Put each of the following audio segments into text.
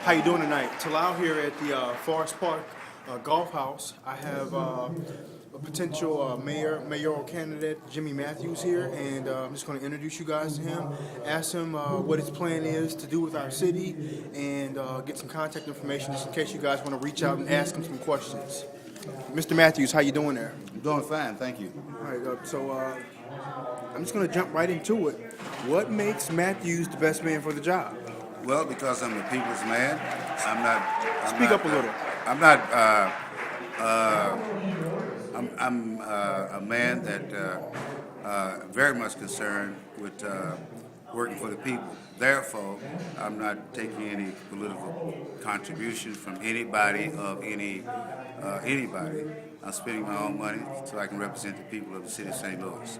How you doing tonight? Talal here at the Forest Park Golf House. I have a potential mayoral candidate, Jimmy Matthews, here, and I'm just going to introduce you guys to him, ask him what his plan is to do with our city, and get some contact information just in case you guys want to reach out and ask him some questions. Mr. Matthews, how you doing there? I'm doing fine, thank you. All right, so I'm just going to jump right into it. What makes Matthews the best man for the job? Well, because I'm a people's man, Speak up a little. I'm not. I'm a man that very much concerned with working for the people. Therefore, I'm not taking any political contribution from anybody of anybody. I'm spending my own money so I can represent the people of the city of St. Louis.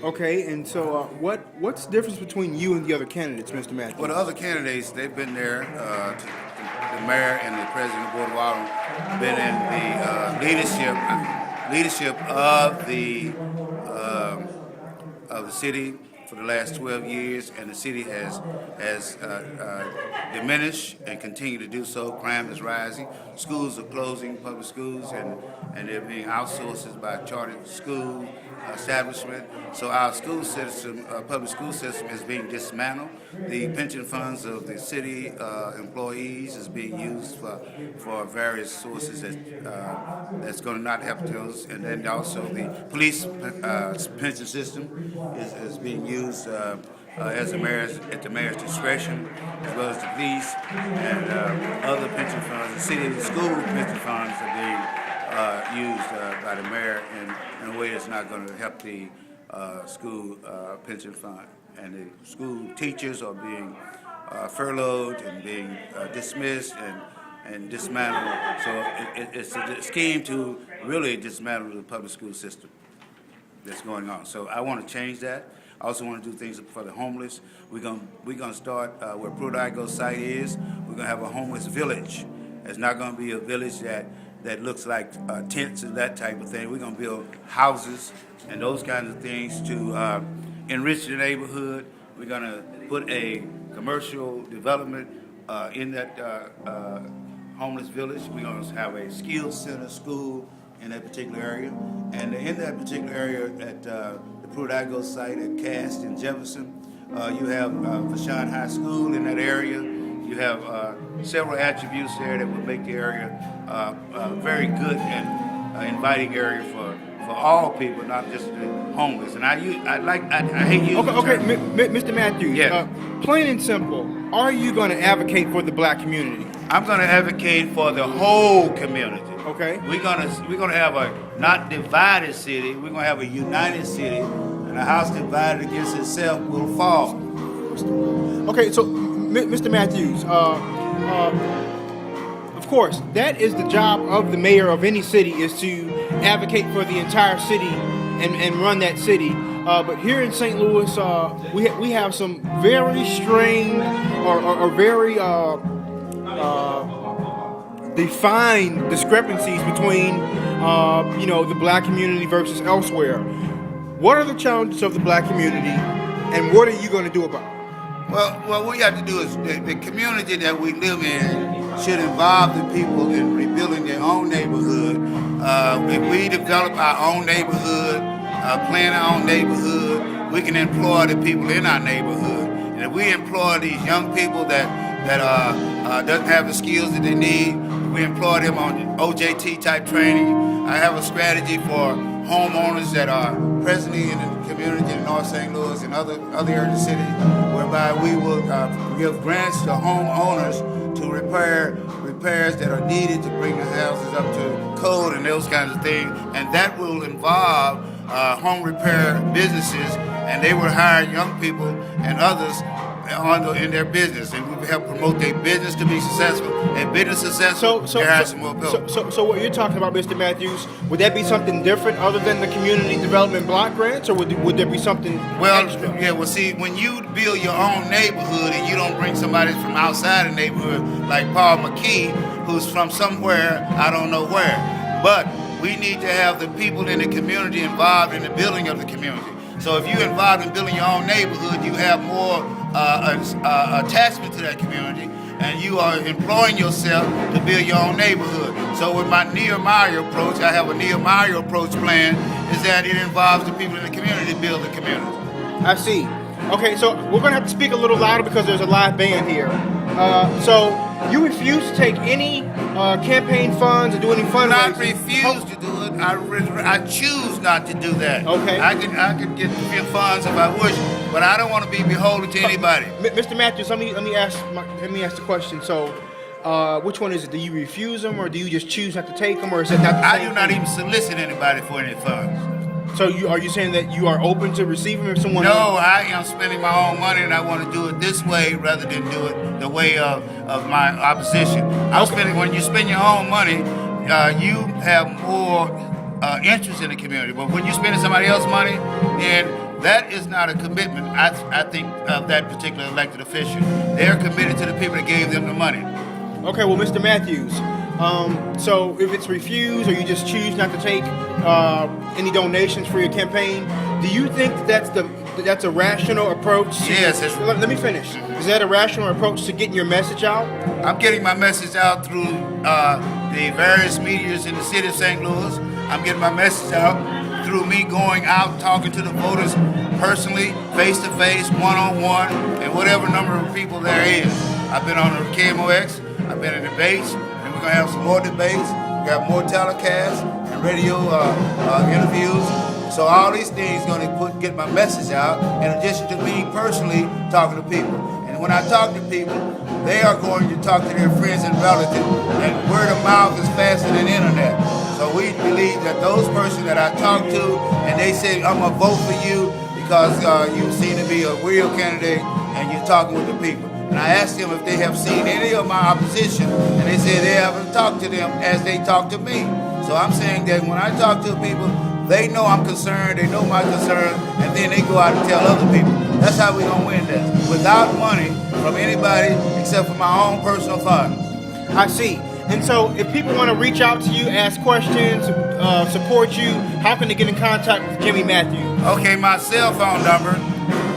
Okay, and so what's the difference between you and the other candidates, Mr. Matthews? Well, the other candidates, they've been there. The mayor and the president of the Board of Aldermen been in the leadership of the city for the last 12 years, and the city has diminished and continue to do so. Crime is rising. Schools are closing, public schools, and they're being outsourced by charter school establishment. So our school system, public school system, is being dismantled. The pension funds of the city employees is being used for various sources that's going to not help those. And then also the police pension system is being used at the mayor's discretion, as well as the police and other pension funds. The city and school pension funds are being used by the mayor in a way that's not going to help the school pension fund. And the school teachers are being furloughed and being dismissed and dismantled. So it's a scheme to really dismantle the public school system that's going on. So I want to change that. I also want to do things for the homeless. We're gonna start where Prodigo site is. We're gonna have a homeless village. It's not gonna be a village that looks like tents and that type of thing. We're gonna build houses and those kinds of things to enrich the neighborhood. We're gonna put a commercial development in that homeless village. We're gonna have a skills center school in that particular area. And in that particular area at the Prodigo site at Cass and Jefferson, you have Vashon High School in that area. You have several attributes there that would make the area a very good and inviting area for all people, not just the homeless. And I hate using Okay, Mr. Matthews. Yeah. Plain and simple, are you going to advocate for the black community? I'm going to advocate for the whole community. Okay. We're gonna have a not divided city. We're gonna have a united city, and a house divided against itself will fall. Okay, so Mr. Matthews, of course, that is the job of the mayor of any city, is to advocate for the entire city and run that city. But here in St. Louis, we have some very strange or very defined discrepancies between the black community versus elsewhere. What are the challenges of the black community, and what are you going to do about it? Well, what we have to do is the community that we live in should involve the people in rebuilding their own neighborhood. If we develop our own neighborhood, plan our own neighborhood, we can employ the people in our neighborhood. And if we employ these young people that doesn't have the skills that they need, we employ them on OJT type training. I have a strategy for homeowners that are presently in the community in North St. Louis and other areas of the city, whereby we will give grants to homeowners to repairs that are needed to bring the houses up to code and those kinds of things. And that will involve home repair businesses, and they will hire young people and others in their business, and we will help promote their business to be successful. And business successful, they hire some more people. So what you're talking about, Mr. Matthews, would that be something different other than the community development block grants, or would there be something extra? Yeah, well, see, when you build your own neighborhood and you don't bring somebody from outside the neighborhood, like Paul McKee, who's from somewhere, I don't know where, but we need to have the people in the community involved in the building of the community. So if you're involved in building your own neighborhood, you have more attachment to that community, and you are employing yourself to build your own neighborhood. So with my Nehemiah approach, I have a Nehemiah approach plan, is that it involves the people in the community to build the community. I see. Okay, so we're going to have to speak a little louder because there's a live band here. So you refuse to take any campaign funds or do any fundraising? Not refuse to do it. I choose not to do that. Okay. I can get funds if I wish, but I don't want to be beholden to anybody. Mr. Matthews, let me ask the question. So, which one is it? Do you refuse them, or do you just choose not to take them, or is it not the same I do not thing? even solicit anybody for any funds. So are you saying that you are open to receiving if someone? No, I am spending my own money, and I want to do it this way rather than do it the way of my opposition. When you spend your own money, you have more interest in the community. But when you're spending somebody else's money, then that is not a commitment, I think, of that particular elected official. They're committed to the people that gave them the money. Okay, well, Mr. Matthews, so if it's refused or you just choose not to take any donations for your campaign, do you think that's a rational approach? Yes. Let me finish. Is that a rational approach to getting your message out? I'm getting my message out through the various medias in the city of St. Louis. I'm getting my message out through me going out, talking to the voters personally, face-to-face, one-on-one, and whatever number of people there is. I've been on the KMOX, I've been in debates, and we're going to have some more debates. We got more telecasts and radio interviews. So all these things going to get my message out, in addition to me personally talking to people. And when I talk to people, they are going to talk to their friends and relatives, and word of mouth is faster than internet. So we believe that those persons that I talk to, and they say, I'm going to vote for you because you seem to be a real candidate and you're talking with the people. And I asked them if they have seen any of my opposition, and they said they haven't talked to them as they talk to me. So I'm saying that when I talk to people, they know I'm concerned, they know my concern, and then they go out and tell other people. That's how we're going to win this, without money from anybody except for my own personal funds. I see. And so if people want to reach out to you, ask questions, support you, how can they get in contact with Jimmy Matthews? Okay, my cell phone number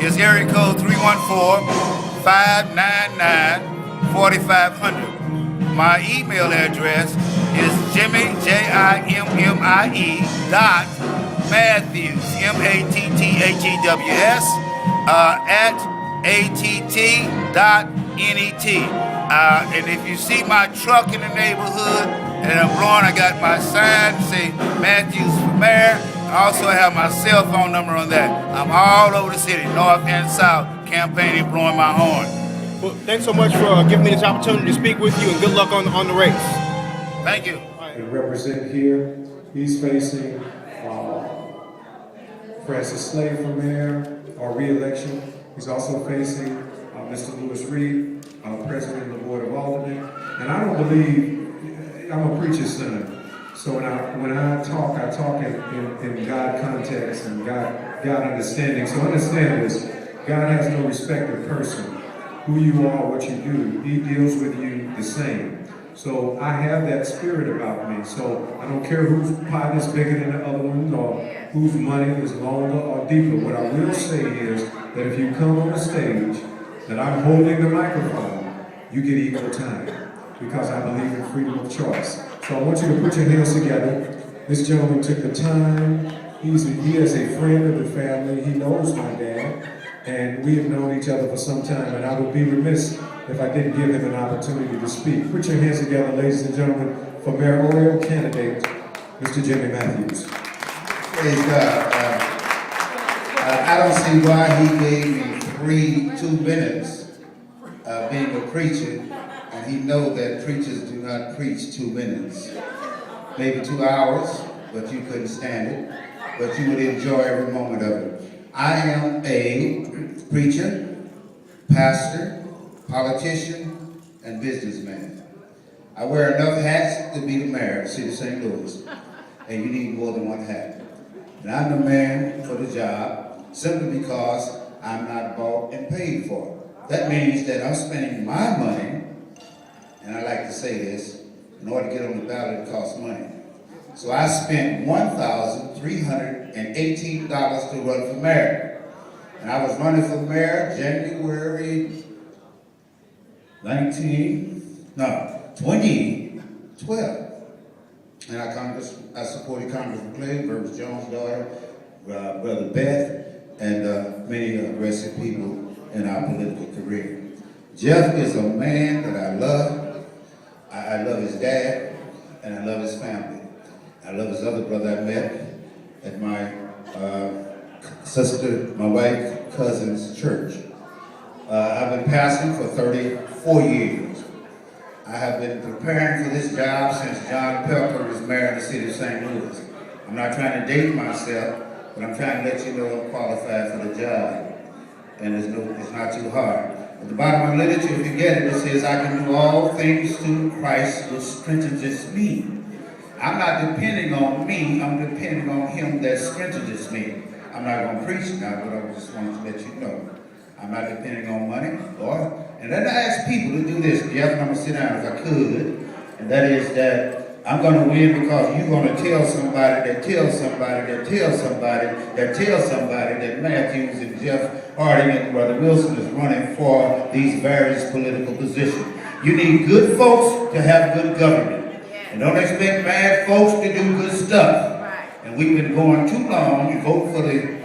is area code 314-599-4500. My email address is Jimmy, Jimmy, .Matthews, MATTHEWS, at att.net. And if you see my truck in the neighborhood and I'm blowing, I got my sign say Matthews for mayor. I also have my cell phone number on that. I'm all over the city, north and south, campaigning, blowing my horn. Well, thanks so much for giving me this opportunity to speak with you, and good luck on the race. Thank you. And represent here, he's facing Francis Slade for mayor or re-election. He's also facing Mr. Lewis Reed, president of the Board of Aldermen. And I don't believe, I'm a preacher's son. So when I talk in God context and God understanding. So understand this, God has no respect of person. Who you are, what you do, he deals with you the same. So I have that spirit about me. So I don't care whose pot is bigger than the other one or whose money is longer or deeper. What I will say is that if you come on the stage, that I'm holding the microphone, you get equal time because I believe in freedom of choice. So I want you to put your hands together. This gentleman took the time. He is a friend of the family. He knows my dad. And we have known each other for some time, and I would be remiss if I didn't give him an opportunity to speak. Put your hands together, ladies and gentlemen, for mayoral candidate, Mr. Jimmy Matthews. Praise God. I don't see why he gave me 2 minutes being a preacher, and he knows that preachers do not preach 2 minutes. Maybe 2 hours, but you couldn't stand it, but you would enjoy every moment of it. I am a preacher, pastor, politician, and businessman. I wear enough hats to be the mayor of the city of St. Louis, and you need more than one hat. And I'm the man for the job simply because I'm not bought and paid for. That means that I'm spending my money, and I like to say this, in order to get on the ballot, it costs money. So I spent $1,318 to run for mayor. And I was running for mayor January 2012. And I supported Congressman Clay, Burris Jones' daughter, Brother Beth, and many aggressive people in our political career. Jeff is a man that I love. I love his dad, and I love his family. I love his other brother I met at my my wife's cousin's church. I've been pastoring for 34 years. I have been preparing for this job since John Pepper was mayor of the city of St. Louis. I'm not trying to date myself, but I'm trying to let you know I'm qualified for the job. And it's not too hard. At the bottom of the literature, if you get it, it says, I can do all things through Christ, which strengthens me. I'm not depending on me, I'm depending on him that strengthens me. I'm not going to preach now, but I just wanted to let you know. I'm not depending on money, Lord. And then I ask people to do this. Jeff, and I'm going to sit down if I could. And that is that I'm going to win because you're going to tell somebody that tells somebody that tells somebody that tells somebody that Matthews and Jeff Harding and Brother Wilson is running for these various political positions. You need good folks to have good government. And don't expect bad folks to do good stuff. And we've been going too long and vote for the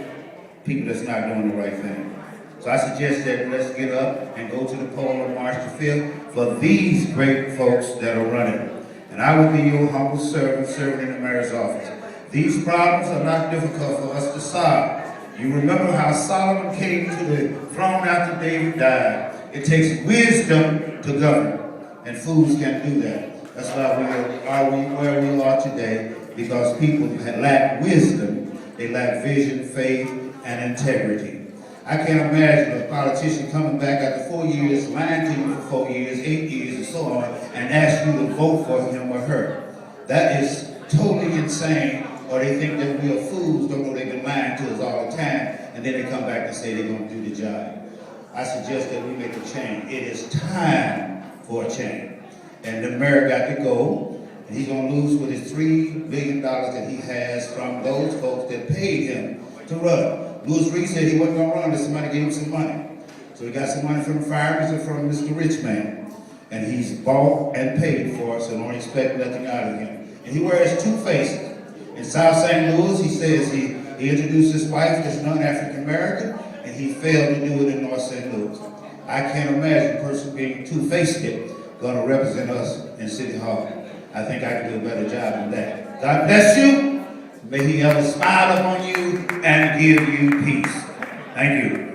people that's not doing the right thing. So I suggest that let's get up and go to the poll on March the 5th for these great folks that are running. And I will be your humble servant, serving in the mayor's office. These problems are not difficult for us to solve. You remember how Solomon came to the throne after David died. It takes wisdom to govern, and fools can't do that. That's why we are where we are today, because people lack wisdom, they lack vision, faith, and integrity. I can't imagine a politician coming back after 4 years, lying to you for 4 years, 8 years, and so on, and ask you to vote for him or her. That is totally insane, or they think that we are fools, don't know they've been lying to us all the time, and then they come back and say they're going to do the job. I suggest that we make a change. It is time for a change. And the mayor got to go, and he's going to lose with his $3 billion that he has from those folks that paid him to run. Louis Reed said he wasn't going to run unless somebody gave him some money. So he got some money from the firemen and from Mr. Rich Man. And he's bought and paid for it, so don't expect nothing out of him. And he wears two faces. In South St. Louis, he says he introduced his wife as non-African American, and he failed to do it in North St. Louis. I can't imagine a person being two-faced going to represent us in City Hall. I think I can do a better job than that. God bless you. May he ever smile upon you and give you peace. Thank you.